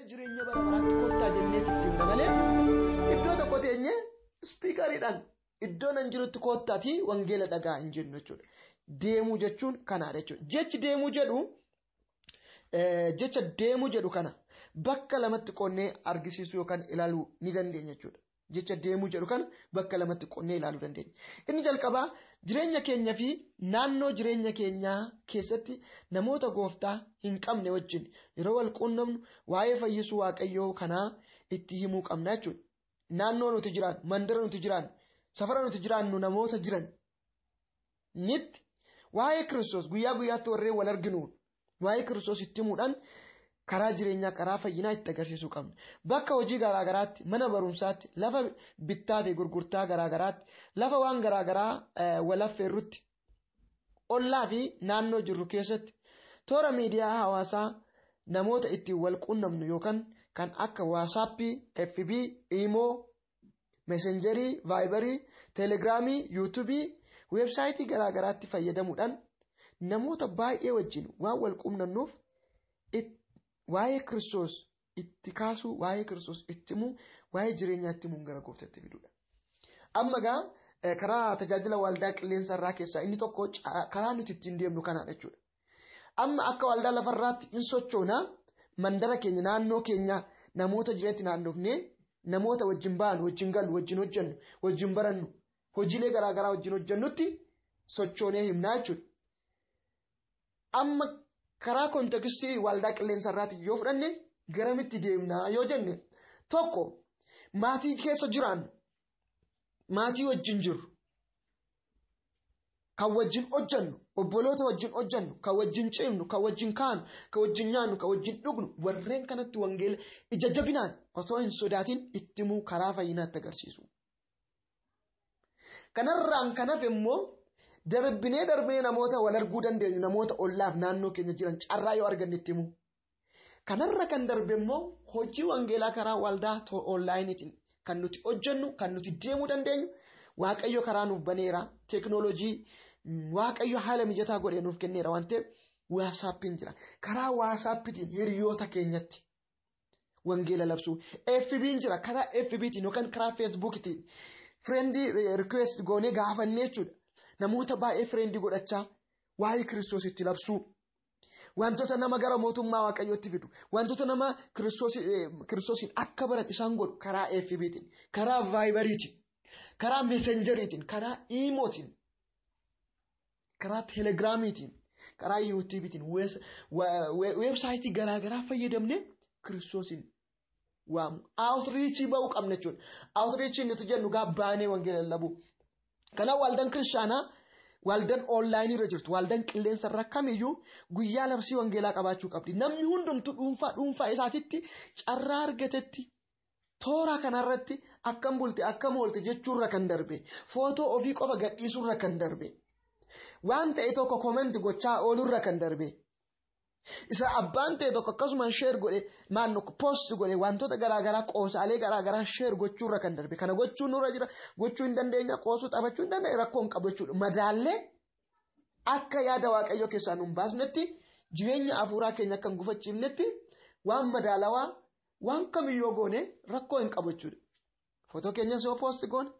gara jireenya bara baraatti kottaa jennee itti himna malee iddoo tokko teenyee spiikariidhaan iddoo nan jirutti kottaati wangeela dhagaa hin jennu jechuudha. Deemuu jechuun kanaadha jechuudha. Jecha deemuu jedhu kana bakka lamatti qonnee argisiisuu yookaan ilaaluu ni dandeenya jechuudha. Jecha deemuu jedhu kana bakka lamatti qonnee ilaaluu dandeenya. Inni jalqabaa jireenya keenya fi naannoo jireenya keenyaa keessatti namoota gooftaa hin qabne wajjin yeroo wal quunnamnu waa'ee fayyisuu waaqayyoo kanaa itti himuu qabna jechuudha. Naannoo nuti jiraannu, mandara nuti jiraannu, safara nuti jiraannu namoota jiran nitti waa'ee Kiristoos guyyaa guyyaatti warreen wal arginu waa'ee Kiristoos itti himuudhaan karaa jireenyaa karaa fayyinaa itti agarsiisuu qabna. Bakka hojii garaagaraatti, mana barumsaatti, lafa bittaa fi gurgurtaa garaagaraatti, lafa waan garaagaraa wal affeerrutti, ollaa fi naannoo jirru keessatti toora miidiyaa hawaasaa namoota ittiin wal quunnamnu yookaan kan akka waasappii, FB, Imo, Messengerii, Viberii, Telegiraamii, yuutuubii, weebsaayitii garaagaraatti fayyadamuudhaan namoota baay'ee wajjin waan wal quunnamnuuf waa'ee Kiristoos itti kaasuu, waa'ee Kiristoos itti himuu, waa'ee jireenyaa itti himuun gara gooftaatti fiduudha. Amma karaa tajaajila waldaa qilleensa irraa keessaa inni tokko karaa nuti ittiin deemnu kanaadha jechuudha. Amma akka waldaa lafarraatti in sochoona mandara keenya naannoo keenya namoota jireetti naannofnee namoota wajjin baanu, wajjin gallu, wajjin hojjennu, wajjin barannu, hojiilee garaagaraa wajjin hojjennutti sochoonee himnaa jechuudha. Amma karaa kontekstii waldaa qilleensa irraatti yoo fudhanne garamitti deemnaa yoo jenne tokko maatii keessa jiraannu, maatii wajjin jirru, kan wajjin hojjennu, obboloota wajjin hojjennu, kan wajjin cimnu, kan wajjin kaanu, kan wajjin nyaannu, kan wajjin dhugnu warreen kanatti wangeela ija jabinaan osoo hin sodaatin itti himuu karaa fayyinaatti agarsiisu. Kanarraan kanaaf immoo darbinee namoota wal arguu dandeenyu namoota ollaaf naannoo keenya jiran carraa yoo arganne itti himu. Kanarra kan darbe immoo hojii wangeelaa karaa waldaa onlaayiniitiin kan nuti hojjennu, kan nuti deemuu dandeenyu waaqayyo karaa nuuf baneera. Teekinooloojii waaqayyo haala mijataa godhee nuuf kenneera waan ta'eef waasaappiin jira. Karaa waasaappiitiin hiriyoota keenyatti wangeela labsuu. FB'n jira. Karaa FB'tiin yookaan karaa Feesbuukiitiin friendii request goonee gaafannee jechuudha. Namoota baay'ee friendii godhachaa waa'ee Kiristoos itti labsuu. Wantoota nama gara mootummaa waaqayyootti fidu. Wantoota nama Kiristoosiin akka baran isaan godhu karaa FB'tiin, karaa Viberiitiin, karaa Messengeriitiin, karaa Imootiin, karaa Telegiraamiitiin, karaa yuutuubiitiin, weebsaayitii garaagaraa fayyadamne Kiristoosiin waamu. Outreachii ba'uu qabna jechuudha. Outreachii nuti jennu baanee wangeela lallabuu. Kana waldaan kiristaanaa waldaan onlaayinii irra jirtu, waldaan qilleensa irra kamiyyuu guyyaa labsii wangeelaa qabaachuu qabdi. Namni hundumtu dhuunfaa isaatitti carraa argatetti toora kanarratti akkam bulte akkam oolte jechuurra kan darbe, footoo ofii qofa gadhiisuurra kan darbe, waan ta'e tokko koomenti gochaa oolurra kan darbe. Isa abbaan ta'e tokko akkasumaan sheer godhe post godhe wantoota garaagaraa qoosaalee garaagaraa sheer gochuurra kan darbe. Kana gochuun nurra jira, gochuu hin dandeenya, qoosuu taphachuu hin dandeenya, rakkoo hin qabu jechuudha. Madaallee akka yaada waaqayyoo keessaa nu hin baasnetti jireenya hafuuraa keenya akka hin gufachiifnetti waan madaalawaa waan kamiyyoo goone rakkoo hin qabu jechuudha. Footoo keenyas yoo post goone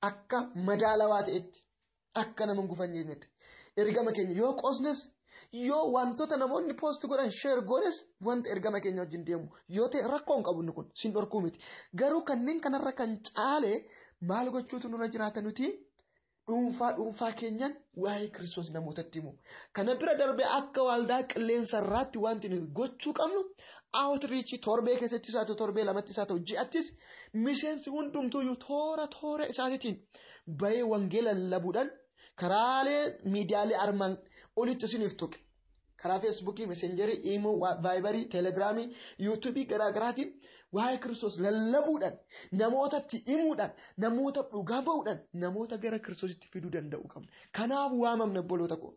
akka madaalawaa ta'etti akka nama hin gufanneenetti ergama keenya yoo qoosnes yoo wantoota namoonni post godhan share godhes wanta ergama keenya wajjin deemu yoo ta'e rakkoo hin qabu kun sin dhorkuu miti. Garuu kanneen kanarra kan caale maal gochuutu nurra jiraata nuti dhuunfaa keenyaan waa'ee Kiristoos namootatti himu. Kana bira darbee akka waldaa qilleensa irraatti wanti nuti gochuu qabnu outreach torbee keessatti isaatu torbee lamatti isaatu ji'attis miseensi hundumtuyyuu toora isaatiitiin bahee wangeela lallabuudhaan karaalee miidiyaalee armaan olitti isiniif tuqe. Karaa Feesbuukii, Messengerii, Imo, Viberii, Telegiraamii, yuutuubii garaagaraatiin waa'ee Kiristoos lallabuudhaan, namootatti himuudhaan, namoota dhugaa ba'uudhaan, namoota gara Kiristoositti fiduu danda'u qabna. Kanaaf waamamna obboloota koo.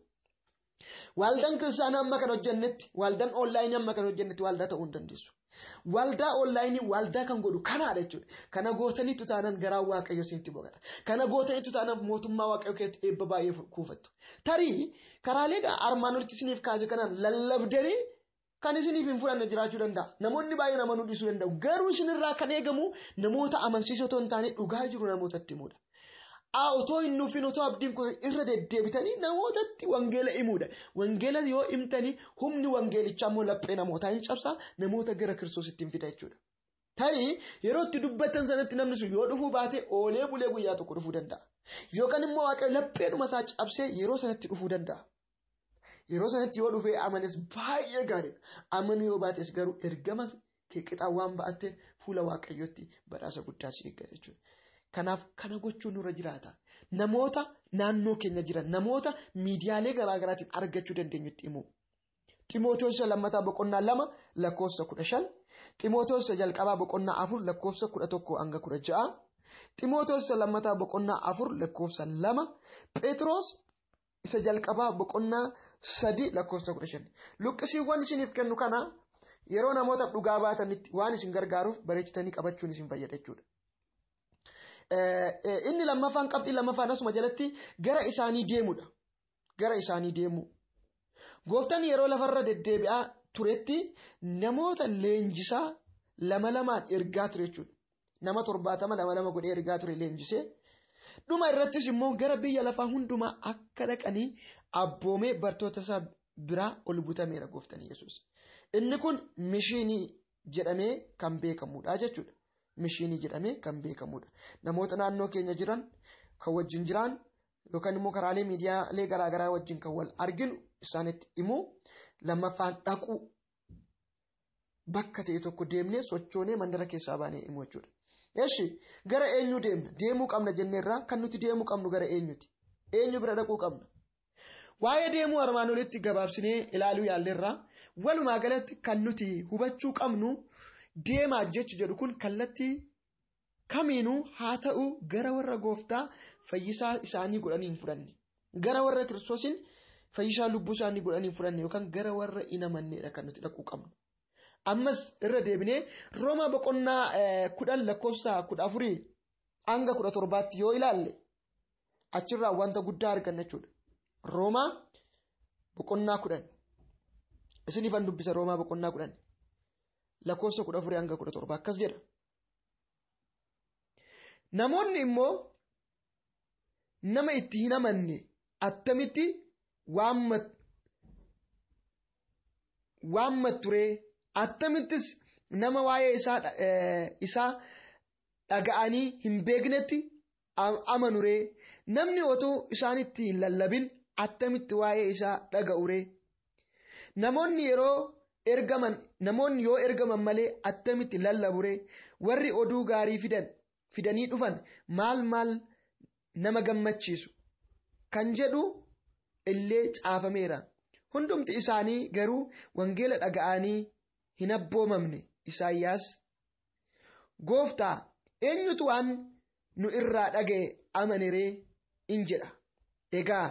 Waldaan kiristaanaa amma kan hojjennetti, waldaan onlaayinii amma kan hojjennetti waldaa ta'uu hin dandeessu. Waldaa onlaayinii waldaa kan godhu kanaadha jechuudha. Kana gootaniitu taanaan garaa waaqayyo isinitti boqata. Kana gootaniitu taanaan mootummaa waaqayyo keessatti eebba baay'ee kuufattu. Tarii karaalee armaan olitti isiniif kaase kanaan lallabdanii kan isiniif hin fudhanne jiraachuu danda'a. Namoonni baay'een amanuu dhiisuu danda'u. Garuu isinirraa kan eegamu namoota amansiisoo otoo hin taane dhugaa jiru namootatti himuudha. Otoo hin nuufin otoo abdiin kun irra deddeebitanii namootatti wangeela himuudha. Wangeela yoo himtanii humni wangeelichaa immoo laphee namootaa hin cabsaa, namoota gara Kiristoositti hin fida jechuudha. Tarii yeroo itti dubbatan sanatti namni sun yoo dhufuu baate oolee bulee guyyaa tokko dhufuu danda'a. Yookaan immoo Waaqayyo lapheedhuma isaa cabsee yeroo sanatti dhufuu danda'a. Yeroo sanatti yoo dhufee amanes baay'ee gaariidha. Amanuu yoo baates garuu ergamas qixaa waan ba'atte fuula Waaqayyootti badhaasa guddaa si eeggata jechuudha. Kanaaf kana gochuun nurra jiraata. Namoota naannoo keenya jiran, namoota miidiyaalee garaagaraatiin argachuu dandeenyutti himu. Ximootoos lammataa boqonnaa 2 lakkoofsa 15. Ximootoos jalqabaa boqonnaa 4 lakkoofsa 11 hanga 16. Ximootoos lammataa boqonnaa 4 lakkoofsa 2. Phexros isa jalqabaa boqonnaa 3 lakkoofsa 15. Luqqisiiwwan isiniif kennu kana yeroo namoota dhugaa baatanitti waan isin gargaaruuf bareechitanii qabachuun isin fayyada jechuudha. Inni lammaffaan qabxii lammaffaan asuma jalatti gara isaanii deemudha. Gara isaanii deemu. Gooftaan yeroo lafarra deddeebi'aa turetti namoota leenjisaa lama ergaa ture jechuudha. Nama 70 2 godhee ergaa ture leenjisee. Dhuma irrattis immoo gara biyya lafaa hundumaa akka dhaqanii abboomee bartoota isaa biraa ol butameera Gooftaan Yesuus. Inni kun mishiinii jedhamee kan beekamudha jechuudha. Mishiinii jedhamee kan beekamudha. Namoota naannoo keenya jiran kan wajjin jiran yookaan immoo karaalee miidiyaalee garaagaraa wajjin kan wal arginu isaanitti himu. Lammaffaan dhaquu bakka ta'e tokko deemnee sochoonee mandara keessaa baanee himu jechuudha. Eeshi gara eenyu deemna? Deemuu qabna jenneerraa kan nuti deemuu qabnu gara eenyuti? Eenyu bira dhaquu qabna? Waa'ee deemuu armaan olitti gabaabsinee ilaaluu yaalleerraa walumaa galatti kan nuti hubachuu qabnu deemaa jechi jedhu kun kallattii kamiinuu haa ta'u gara warra Gooftaa fayyisaa isaanii godhanii hin fudhanne. Gara warra Kiristoosiin fayyisaa lubbuu isaanii godhanii hin fudhanne yookaan gara warra hin amanneedha kan nuti dhaquu qabnu. Ammas irra deebinee Roomaa boqonnaa 10 lakkoofsa 14 hanga 17 yoo ilaalle achirraa wanta guddaa arganna jechuudha. Roomaa boqonnaa 10 isiniifan dubbisa. Roomaa boqonnaa 10 lakkoofsa 14 hanga 17 akkas jedha. Namoonni immoo nama itti hin amanne attamitti waammat ture? Attamittis nama waa'ee isaa dhaga'anii hin beeknetti amanure? Namni otoo isaanitti hin lallabin attamitti waa'ee isaa dhaga'ure? Namoonni yoo ergaman malee attamitti lallabure? Warri oduu gaarii fidanii dhufan maal nama gammachiisu kan jedhu illee caafameera. Hundumti isaanii garuu wangeela dhaga'anii hin abboomamne. Isaayyaas Gooftaa eenyutu waan nu irraa dhaga'e amaniree in jedha. Egaa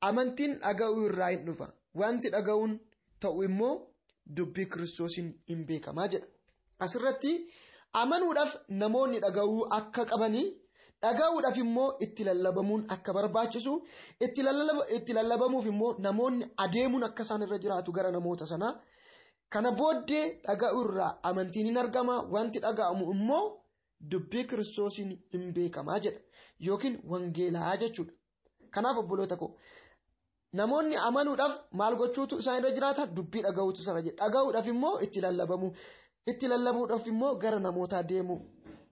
amantiin dhaga'uu irraa hin dhufa. Wanti dhaga'uun ta'u immoo dubbii Kiristoosiin hin beekamaa jedha. Asirratti amanuudhaaf namoonni dhaga'uu akka qabanii, dhaga'uudhaaf immoo itti lallabamuun akka barbaachisu, itti lallabamuuf immoo namoonni adeemuun akka isaan irra jiraatu gara namoota sanaa. Kana booddee dhaga'uu irraa amantiin hin argama. Wanti dhaga'amu immoo dubbii Kiristoosiin hin beekamaa jedha yookiin wangeelaa jechuudha. Kanaaf obboloota koo namoonni amanuudhaaf maal gochuutu isaan irra jiraata? Dubbii dhaga'uutu isaan irra jira. Dhaga'uudhaaf immoo itti lallabamu. Itti lallabuudhaaf immoo gara namootaa deemu.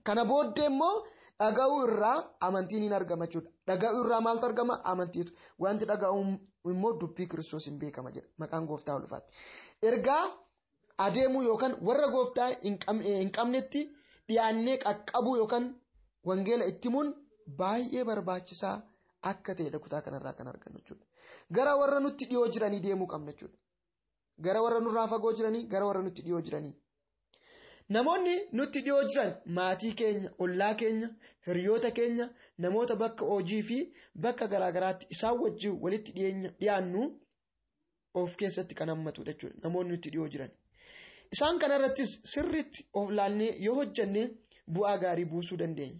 Kana booddee immoo dhaga'uu irraa amantiin hin argama jechuudha. Dhaga'uu irraa maaltu argama? Amantiitu. Wanti dhaga'amu immoo dubbii Kiristoosiin beekama jedha. Maqaan Gooftaa ulfaatu. Ergaa adeemuu yookaan warra Gooftaa hin qabnetti dhiyaannee qaqqabuu yookaan wangeela itti himuun baay'ee barbaachisaa akka ta'edha kutaa kanarraa kan argannu jechuudha. Gara warra nutti dhiyoo jiranii deemuu qabna jechuudha. Gara warra nurraa fagoo jiranii, gara warra nutti dhiyoo jiranii. Namoonni nutti dhiyoo jiran maatii keenya, ollaa keenya, hiriyoota keenya, namoota bakka hojii fi bakka garaagaraatti isaan wajjin walitti dhiyaannu of keessatti kan hammatudha jechuudha. Namoonni nutti dhiyoo jiran. Isaan kanarrattis sirriitti of laannee yoo hojjannee bu'aa gaarii buusuu dandeenya.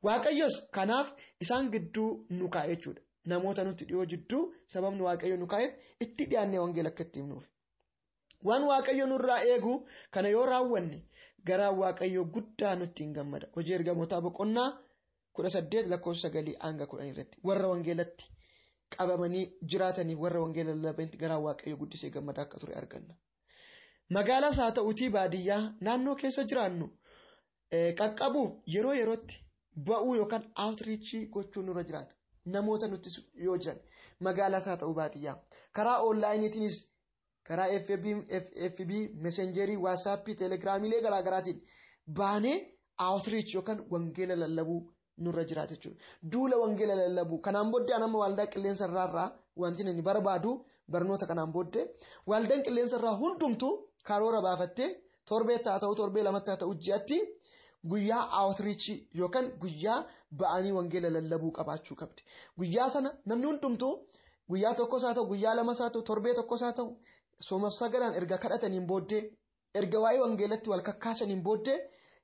Waaqayyos kanaaf isaan gidduu nu kaa'e jechuudha. Namoota nutti dhiyoo jidduu sababni Waaqayyo nu kaa'eef itti dhiyaannee wangeela akka itti himnuuf. waan waaqayyo nurraa eegu kana yoo raawwanne garaa waaqayyo guddaa nutti hin gammada. Hojii ergamootaa boqonnaa 18 lakkoofsa 9 hanga 10 irratti warra wangeelatti qabamanii jiraatanii warra wangeela lallabanitti garaa waaqayyo guddisee gammada akka ture arganna. Magaalaas haa ta'uutii baadiyyaa naannoo keessa jiraannu qaqqabuuf yeroo yerootti ba'uu yookaan outreachii gochuun nurra jiraata. Namoota nuti yoo jiran magaalaas haa ta'u baadiyyaa karaa onlaayiniitiinis karaa FB, Messengerii, WhatsApp, Telegiraamiilee garaagaraatiin baanee outreach yookaan wangeela lallabuu nurra jiraata jechuudha. Duula wangeela lallabuu kanaan booddee anama waldaa qilleensa irraa wanti inni barbaadu barnoota kanaan booddee waldaan qilleensa irraa hundumtuu karoora baafattee torbee haa ta'u torbee lamatti haa ta'u ji'atti guyyaa outreach yookaan guyyaa ba'anii wangeela lallabuu qabaachuu qabdi. Guyyaa sana namni hundumtuu guyyaa tokkos haa ta'u guyyaa lamas haa ta'u torbee tokkos haa ta'u soomaaf sagalaan erga kadhataniin booddee erga waa'ee wangeelatti wal kakkaasaniin booddee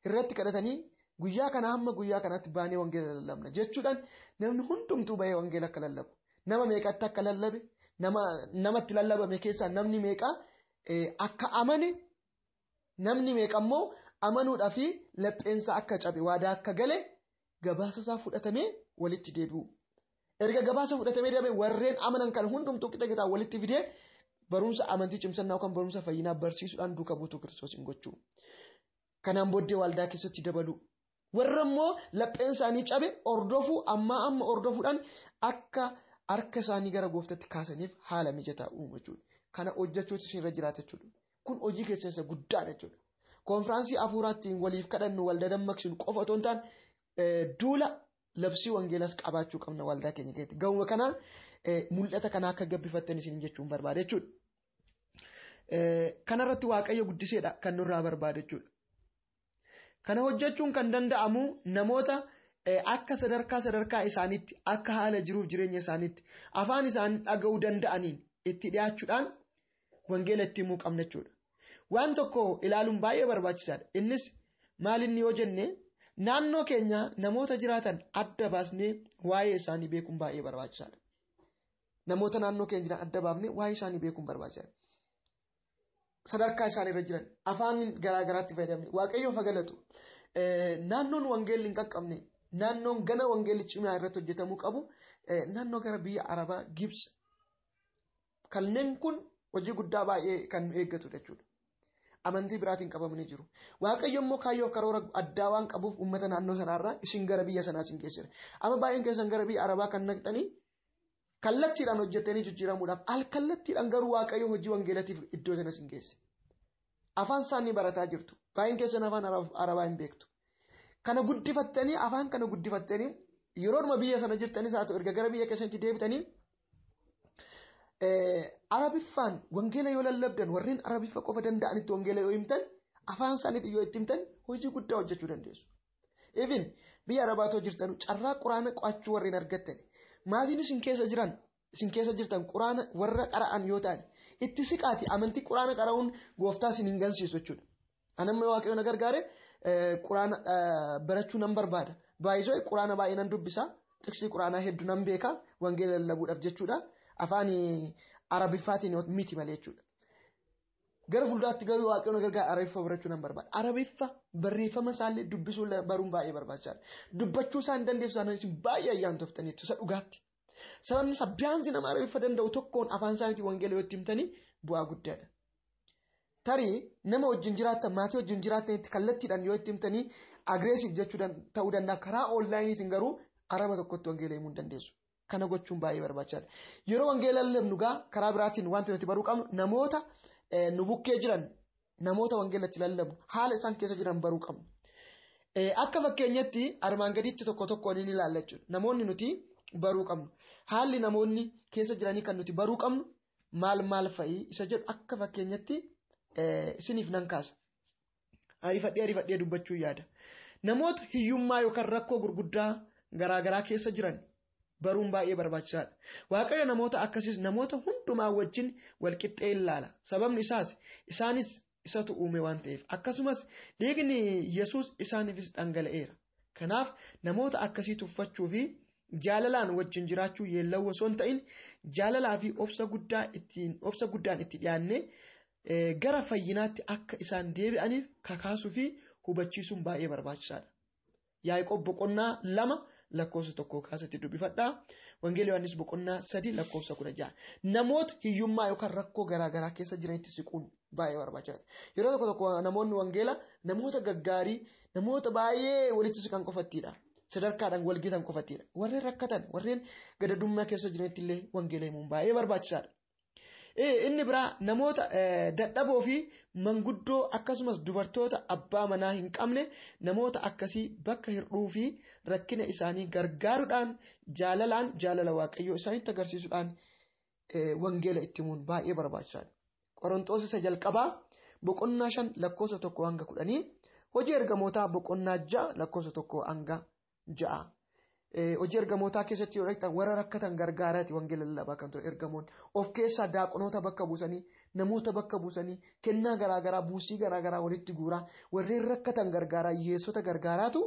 irratti kadhatanii guyyaa kana hamma guyyaa kanatti baanee wangeela lallabna jechuudhaan namni hundumtuu bahee wangeela akka lallabu. Nama meeqatti akka lallabe namatti lallabame keessaa namni meeqa akka amane namni meeqa immoo amanuudhaa fi lapheensa akka cabe waadaa akka gale gabaasa isaa fudhatamee walitti deebi'u. Erga gabaasa fudhatamee deebi'e warreen amanan kan hundumtuu qixa walitti fidee barumsa amantii cimsannaa yookaan barumsa fayyinaa barsiisuudhaan duuka buutuu Kiristoosiin gochuu. Kanaan booddee waldaa keessatti dabalu. Warra immoo lapheen isaanii cabe ordofuu amma ordofuudhaan akka harka isaanii gara gooftatti kaasaniif haala mijataa uumu jechuudha. Kana hojjechuutu isinirra jiraata jechuudha. Kun hojii keessaa guddaadha jechuudha. Konfiraansii hafuuraattiin waliif kadhannu waldaa dammaqsinu qofa otoo hin taane duula labsii wangeelaas qabaachuu qabna waldaa keenya keessatti. Gahuma kanaan mul'ata kana akka gabbifattan isin jechuun barbaada jechuudha. Kanarratti waaqayyo guddiseedha kan nurraa barbaada jechuudha. Kana hojjechuun kan danda'amu namoota akka sadarkaa isaaniitti akka haala jiruuf jireenya isaaniitti afaan isaanii dhaga'uu danda'aniin itti dhiyaachuudhaan wangeela itti himuu qabna jechuudha. Waan tokko ilaaluun baay'ee barbaachisaadha. Innis maalinni yoo jenne naannoo keenya namoota jiraatan adda baasnee waa'ee isaanii beekuun baay'ee barbaachisaadha. Namoota naannoo keenya jiran adda baafnee waa'ee isaanii beekuun barbaachisaadha. Sadarkaa isaaniirra jiran afaan garaagaraatti fayyadamne waaqayyoo fagalatu naannoon wangeelli hin qaqqabne naannoon gana wangeelli cimaa irratti hojjetamuu qabu naannoo gara biyya Arabaa Gibs kanneen kun hojii guddaa baay'ee kan nu eeggatu jechuudha. Amantii biraatiin qabamanii jiru. Waaqayyo immoo kaayyoo karoora addaa waan qabuuf uummata naannoo sanaarraa isin gara biyya sanaa isin geessira. Amma baay'een keessan gara biyya Arabaa kan naqxanii kallattiidhaan hojjettanii jijjiiramuudhaaf alkallattiidhaan garuu waaqayyo hojii wangeelatiif iddoo sana isin geesse. Afaan isaanii barataa jirtu. Baay'een keessan afaan Arabaa hin beektu. Kana guddifattanii afaan kana guddifattanii yeroodhuma biyya sana jirtanis haa ta'u erga gara biyya keessatti deebitanii Arabiffaan wangeela yoo lallabdan warreen Arabiffa qofa danda'anitti wangeela yoo himtan afaan isaaniitti yoo itti himtan hojii guddaa hojjechuu dandeessu. Even biyya Arabaatoo jirtan carraa quraana qo'achuu warreen argattan maatiin isin keessa jirtan quraana warra qara'an yoo ta'an itti siqaati amantii quraana qara'uun gooftaa isin hin gansiisu jechuudha. Anamma waaqayyoon gargaare quraana barachuu nan barbaada. Baay'isoo quraana baay'ee nan dubbisa. Tiksii quraanaa hedduu nan beeka wangeela lallabuudhaaf jechuudha. Afaan Arabiffaatiin miti malee jechuudha. Gara fuulduraatti garuu waaqayyoon gargaara Arabiffa barachuu nan barbaada. Arabiffa barreeffama isaallee dubbisuu baruun baay'ee barbaachisaadha. Dubbachuu isaan dandeessu isaan baay'ee ayyaantoftaniitu isa dhugaatti. Sababni isaa biyaansi nama Arabiffa danda'u tokkoon afaan isaaniitiin wangeela yoo itti himtanii bu'aa guddaadha. Tarii nama wajjin jiraattan maatii wajjin jiraatanitti kallattiidhaan yoo itti himtanii agreesiif jechuu ta'uu danda'a. Karaa onlaayiniitiin garuu Araba tokkotti wangeela himuu hin dandeessu. Kana gochuun baay'ee barbaachisaadha. Yeroo wangeela lallabnu karaa biraatiin wanti nuti baruu qabnu namoota nu bukkee jiran namoota wangeelatti lallabnu haala isaan keessa jiran baruu qabnu. Akka fakkeenyatti armaan gadiitti tokko ni ilaalla jechuudha. Namoonni nuti baruu qabnu. Haalli namoonni keessa jiranii kan nuti baruu qabnu maal fa'i isa jedhu akka fakkeenyatti isiniif nan kaasa. Ariifadhee dubbachuu yaada. Namoota hiyyummaa yookaan rakkoo gurguddaa garaagaraa keessa jiran baruun baay'ee barbaachisaadha. Waaqayyo namoota akkasiis namoota hundumaa wajjin walqixxee ilaala. Sababni isaanis isatu uume waan ta'eef akkasumas dhiigni Yesuus isaaniifis dhangala'eera. Kanaaf namoota akkasii tuffachuu fi jaalalaan wajjin jiraachuu yeellawwa osoo hin ta'in jaalalaa fi obsa guddaan itti dhiyaannee gara fayyinaatti akka isaan deebi'aniif kakaasuu fi hubachiisuun baay'ee barbaachisaadha. Yaaqoob boqonnaa 2 lakkoofsa 1 kaasatti dubbifadhaa. Wangeelii Yohaannis boqonnaa 3 lakkoofsa 16. Namoota hiyyummaa yookaan rakkoo garaagaraa keessa jiranitti siquun baay'ee barbaachisaadha. Yeroo tokko tokko namoonni wangeela namoota gaggaarii namoota baay'ee walitti siqan qofattiidha. Sadarkaadhaan walgitan qofattiidha. Warreen rakkatan warreen gadadummaa keessa jiranitti illee wangeela himuun baay'ee barbaachisaadha. Inni biraa namoota dadhaboo fi manguddoo akkasumas dubartoota abbaa manaa hin qabne namoota akkasii bakka hir'uu fi rakkina isaanii gargaaruudhaan jaalala waaqayyoo isaanitti agarsiisuudhaan wangeela itti himuun baay'ee barbaachisaadha. Qorontoos isa jalqabaa boqonnaa 5 lakkoofsa 1 hanga 10 hojii ergamootaa boqonnaa 6 lakkoofsa 1 hanga 6. Hojii ergamootaa keessatti yoo dhaqxan warra rakkatan gargaaraati wangeela lallabaa kan ture ergamoon of keessaa daaqonoota bakka buusanii namoota bakka buusanii kennaa garaagaraa buusii garaagaraa walitti guuraa warreen rakkatan gargaaraa hiyyeessota gargaaraatu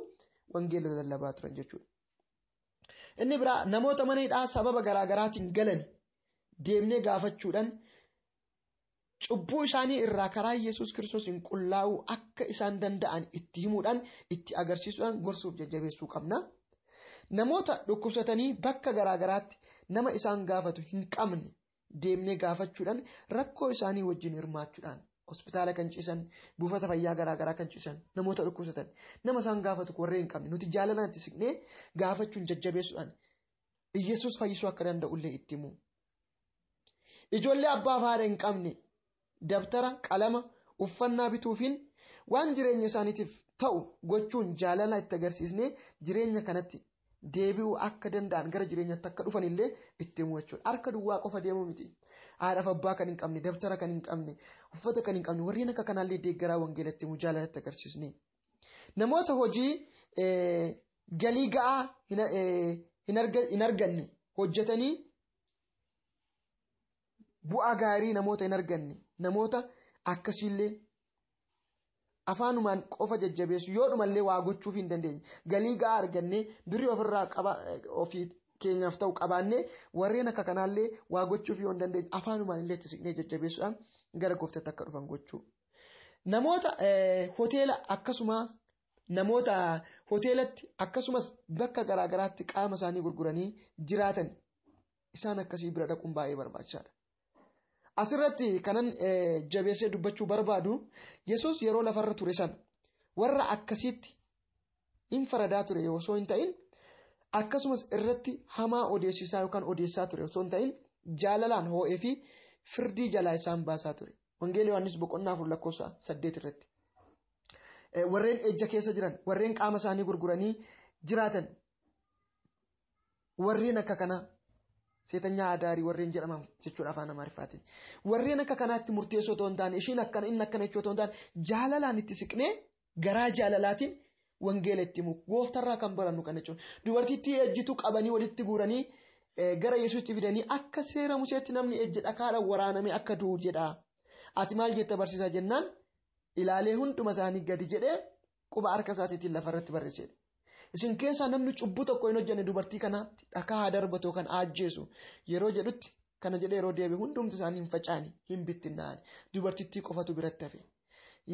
wangeela lallabaa turan jechuudha. Inni biraa namoota mana hidhaa sababa garaagaraatiin galan deemnee gaafachuudhaan cubbuu isaanii irraa karaa Yesuus Kiristoosiin qullaa'uu akka isaan danda'an itti himuudhaan itti agarsiisuudhaan gorsuuf jajjabeessuu qabna. Namoota dhukkubsatanii bakka garaagaraatti nama isaan gaafatu hin qabne deemnee gaafachuudhaan rakkoo isaanii wajjin hirmaachuudhaan hospitaala kan ciisan buufata fayyaa garaagaraa kan ciisan namoota dhukkubsatan nama isaan gaafatu warreen hin qabne nuti jaalalaan itti siqnee gaafachuun jajjabeessuudhaan Yesuus fayyisuu akka danda'ullee itti himu. Ijoollee abbaa fi haadha hin qabne dabtara qalama uffannaa bituufiin waan jireenya isaaniitiif ta'u gochuun jaalala itti agarsiisnee jireenya kanatti deebi'uu akka danda'an gara jireenyaatti akka dhufan illee itti himu jechuudha. Harka duwwaa qofa deemuu miti. Haadhaaf abbaa kan hin qabne, dabtara kan hin qabne, uffata kan hin qabne warreen akka kanaallee deeggaraa wangeelatti himu jaalalatti agarsiisne. Namoota hojii galii ga'aa hin arganne hojjetanii bu'aa gaarii namoota hin arganne namoota akkasiillee afaanumaan qofa jajjabeessu yoo dhumallee waa gochuuf hin dandeenye galii ga'aa argannee birrii ofirraa ofii keenyaaf ta'u qabaannee warreen akka kanaallee waa gochuuf yoo hin dandeenye afaanumaan illee itti siqnee jajjabeessuudhaan gara gooftaatti akka dhufan gochuu. Namoota hoteelatti akkasumas bakka garaagaraatti qaama isaanii gurguranii jiraatan isaan akkasii bira dhaquun baay'ee barbaachisaadha. Asirratti kanan jabeessee dubbachuu barbaadu Yesuus yeroo lafarra ture san warra akkasitti hin faradaa ture osoo hin ta'in akkasumas irratti hamaa odeessisaa yookaan odeessaa ture osoo hin ta'in jaalalaan hoo'ee fi firdii jalaa isaan baasaa ture. Wangeelii Yohaannis boqonnaa 4 lakkoofsa 8 irratti. Warreen ejja keessa jiran warreen qaama isaanii gurguranii jiraatan warreen akka kanaa seetanyaa adaarii warreen jedhaman jechuudha afaan Amaariffaatiin. Warreen akka kanaatti murteessoo ta'uu hin taane ishiin akkana inni akkana jechuu ta'uu hin taane jaalalaan itti siqnee garaa jaalalaatiin wangeela itti himu gooftarraa kan barannu kan jechuudha. Dubartittii ejjitu qabanii walitti guuranii gara Yesuusitti fidanii akka seera Museetti namni ejja dhakaadhaan waraanamee akka du'u jedha. Ati maal jetta barsiisaa jennaan ilaalee hunduma isaanii gadi jedhee quba harka isaatiitiin lafarratti barreessedha. Isin keessaa namni cubbuu tokko hin hojjenne dubartii kanaatti dhakaa darbatu kan ajjeesu yeroo jedhutti kana jedhee yeroo deebi'e hundumti isaanii hin facaani hin bittinnaa'ani dubartittii qofatu biratti hafe.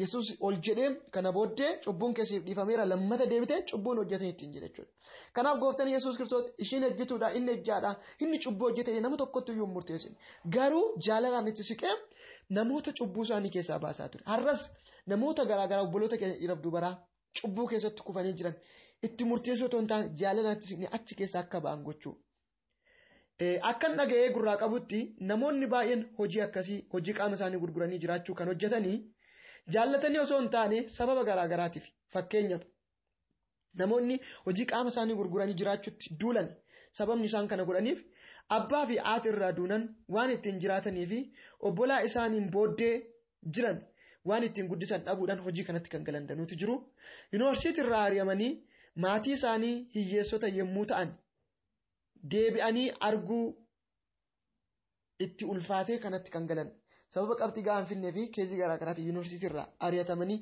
Yesuus ol jedhee kana booddee cubbuun keessiif dhiifameera lammata deebitee cubbuun hojjetan ittiin jedhe jechuudha. Kanaaf gooftaan Yesuus Kiristoos ishiin ejjituudha inni ejjaadha inni cubbuu hojjete nama tokkotti iyyuu hin murteessin. Garuu jaalalaan itti siqee namoota cubbuu isaanii keessaa baasaa ture. Har'as namoota garaagaraa obboloota keenya dhiiraaf dubaraa cubbuu keessatti kufanii jiran itti murteessoo ta'uu hin taane jaalalaan itti siqnee achi keessaa akka ba'an gochuu. Akkan dhaga'ee gurraa qabutti namoonni baay'een hojii akkasii hojii qaama isaanii gurguranii jiraachuu kan hojjetanii jaallatanii osoo hin taane sababa garaagaraatiif fakkeenyaaf namoonni hojii qaama isaanii gurguranii jiraachuutti duulan sababni isaan kana godhaniif abbaa fi haati irraa duunan waan ittiin jiraatanii fi obbolaa isaaniin booddee jiran waan ittiin guddisan dhabuudhaan hojii kanatti kan galan danuutu jiru. Yuunivarsiitii irraa ari'amanii maatii isaanii hiyyeessota yommuu ta'an deebi'anii arguu itti ulfaatee kanatti kan galan. Sababa qabxii gahaa hin finnee fi keezii garaagaraati yuunivarsiitii irraa ari'atamanii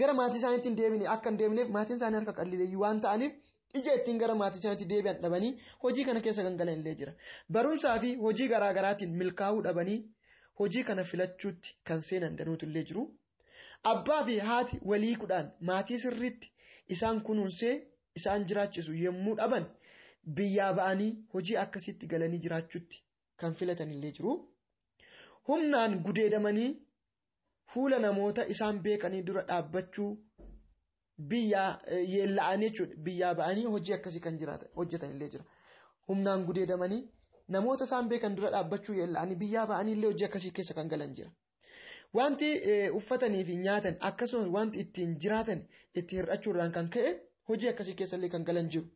gara maatii isaaniitti hin deebine akka hin deemneef maatiin isaanii harka qalleeyyii waan ta'aniif ija ittiin gara maatii isaaniitti deebi'an dhabanii hojii kana keessa kan galan illee jira. Barumsaa fi hojii garaagaraatiin milkaa'uu dhabanii hojii kana filachuutti kan seenan danuutu illee jiru. Abbaa fi haati walii kudhaan maatii sirriitti isaan kunuunsee isaan jiraachisu yommuu dhaban biyyaa ba'anii hojii akkasitti galanii jiraachuutti kan filatan illee jiru. Humnaan gudeedamanii fuula namoota isaan beekanii dura dhaabbachuu biyyaa yeella'anii jechuudha. Biyyaa ba'anii hojii akkasii kan hojjetan illee jira. Humnaan gudeedamanii namoota isaan beekan dura dhaabbachuu yeella'anii biyyaa ba'anii illee hojii akkasii keessa kan galan jira. Wanti uffatanii fi nyaatan akkasumas wanti ittiin jiraatan itti hir'achuudhaan kan ka'e hojii akkasii keessa illee kan galan jiru.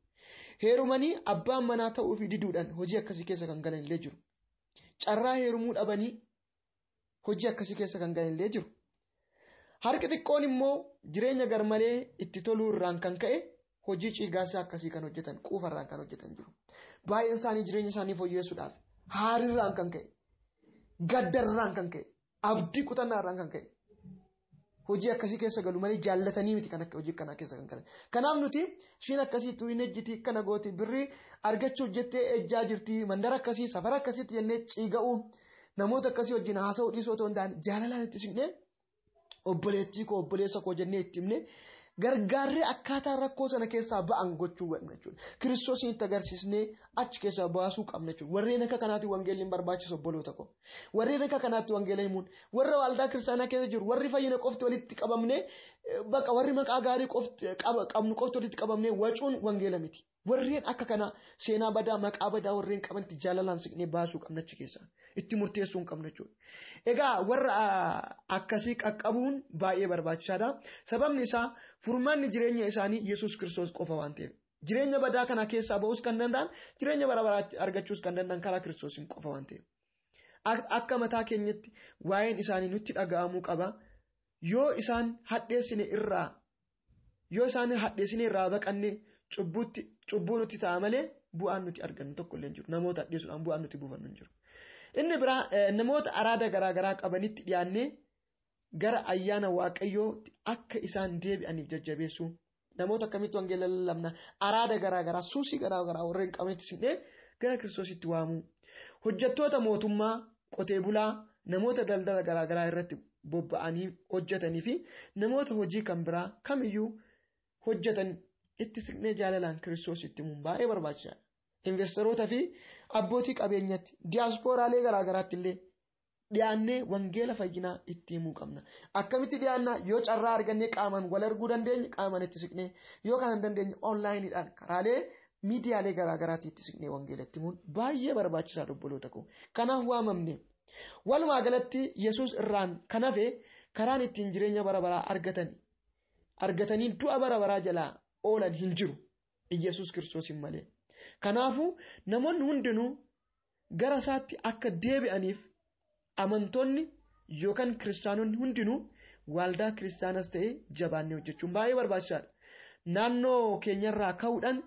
Heerumanii abbaan manaa ta'uu fi diduudhaan hojii akkasii keessa kan galan illee jiru. Carraa heerumuu dhabanii hojii akkasii keessa kan galan illee jiru. Harki xiqqoon immoo jireenya garmalee itti toluu irraan kan ka'e hojii ciigaasaa akkasii kan hojjetan quufarraan kan hojjetan jiru. Baay'een isaanii jireenya isaanii fooyyessuudhaaf haarirraan kan ka'e gaddarraan kan ka'e abdii kutannaarraan kan ka'e hojii akkasii keessa galu malee jaallatanii miti kan akka hojii kanaa keessa kan galan. Kanaaf nuti shiin akkasii tuyin ejjiti kana gooti birrii argachuuf jettee ejjaa jirti mandara akkasii safara akkasiitti jennee ciiga'uu namoota akkasii wajjin haasa'uu dhiisoo ta'uu hin taane jaalalaan itti siqnee obboleettii koo obboleessa koo jennee itti himne gargaarree akkaataa rakkoo sana keessaa ba'an gochuu qabna jechuudha. Kiristoosiin itti agarsiisnee achi keessaa baasuu qabna jechuudha. Warreen akka kanaatti wangeelli barbaachisu obboloota koo. Warreen akka kanaatti wangeela himuun warra waldaa kiristaanaa keessa jiru warri fayyina qofti walitti qabamne baqa warri maqaa gaarii qabnu qofti walitti qabamne wacuun wangeela miti. Warreen akka kana seenaa badaa maqaa badaa warreen qabanitti jaalalaan siqnee baasuu qabna achi keessaa. Itti murteessuu hin qabna jechuudha. Egaa warra akkasii qaqqabuun baay'ee barbaachisaadha. Sababni isaa furmaanni jireenya isaanii Yesuus Kiristoos qofa waan ta'eef. Jireenya badaa kana keessaa ba'uus kan danda'an jireenya bara baraatti argachuus kan danda'an karaa Kiristoosiin qofa waan ta'eef. Akka mataa keenyatti waa'een isaanii nutti dhaga'amuu qaba. Yoo isaan hadheessine irraa baqannee cubbuu nutti ta'a malee bu'aan nuti argannu tokko illee hin jiru. Namoota hadheessuudhaan bu'aan nuti buufannu hin jiru. Inni biraa namoota araada garaagaraa qabanitti dhiyaannee gara ayyaana waaqayyoo akka isaan deebi'aniif jajjabeessu. Namoota akkamitti wangeela lallabna araada garaagaraa suusii garaagaraa warreen qabanitti siqnee gara Kiristoositti waamu. Hojjettoota mootummaa qotee bulaa namoota daldala garaagaraa irratti bobba'anii hojjetanii fi namoota hojii kan biraa kamiyyuu hojjetan itti siqnee jaalalaan Kiristoositti himuun baay'ee barbaachisaadha. Investoroota fi abbootii qabeenyatti diiyaasporaalee garaagaraatti illee dhiyaannee wangeela fayyinaa itti himuu qabna. Akkamitti dhiyaannaa yoo carraa argannee qaamaan wal arguu dandeenye qaamaan itti siqnee yoo kana hin dandeenye onlaayiniidhaan karaalee miidiyaalee garaagaraatti itti siqnee wangeela itti himuun baay'ee barbaachisaadha obboloota koo. Kanaaf waamamne walumaa galatti Yesuus irraan kan hafe karaan ittiin jireenya bara baraa argatanii du'a bara baraa jalaa oolan hin jiru Yesuus Kiristoosiin malee. Kanaafuu namoonni hundinuu gara isaatti akka deebi'aniif amantoonni yookaan kiristaanonni hundinuu waldaa kiristaanas ta'ee jabaannee hojjechuun baay'ee barbaachisaadha. Naannoo keenyarraa ka'uudhaan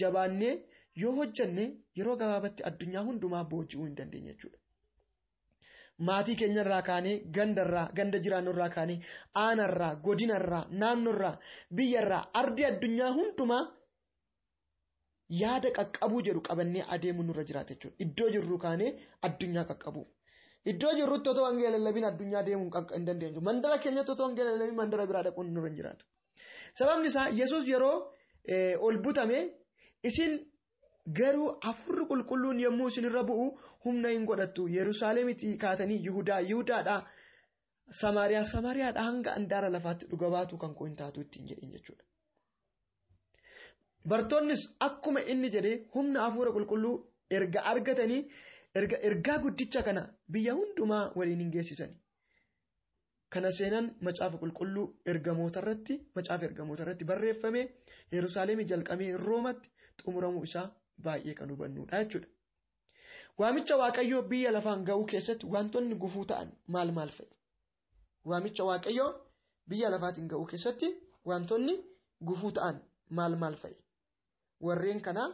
jabaannee yoo hojjenne yeroo gabaabaatti addunyaa hundumaa booji'uu hin dandeenya jechuudha. Maatii keenyarraa kaanee ganda jiraannurraa kaanee aanarraa godinarraa naannorraa biyyarraa ardii addunyaa hundumaa yaada qaqqabuu jedhu qabannee adeemuu nurra jiraata jechuudha. Iddoo jirru kaanee addunyaa qaqqabu. Iddoo jirrutti otoo wangeela lallabiin addunyaa deemuu hin dandeenyu. Mandara keenyatti otoo wangeela lallabiin mandara biraa dhaquun nurra hin jiraatu. Sababni isaa Yesuus yeroo ol butame isin garuu hafuurri qulqulluun yommuu isinirra bu'u humna hin godhattu. Yerusaalemitti kaatanii Yihudaadhaa Samaariyaadhaa hanga andaara lafaatti dhuga baatu kan koo hin taatu ittiin jedhin jechuudha. Bartoonnis akkuma inni jedhee humna hafuura qulqulluu erga argatanii ergaa guddicha kana biyya hundumaa waliin hin geessisani. Kana seenan macaafa qulqulluu macaafa ergamoota irratti barreeffame Yerusaalemii jalqabee Roomatti xumuramuu isaa baay'ee kan hubannudha jechuudha. Waamicha Waaqayyoo biyya lafaan ga'uu keessatti wantoonni gufuu ta'an maal fa'i? Waamicha Waaqayyoo biyya lafaatiin ga'uu keessatti wantoonni gufuu ta'an maal fa'i? Warreen kana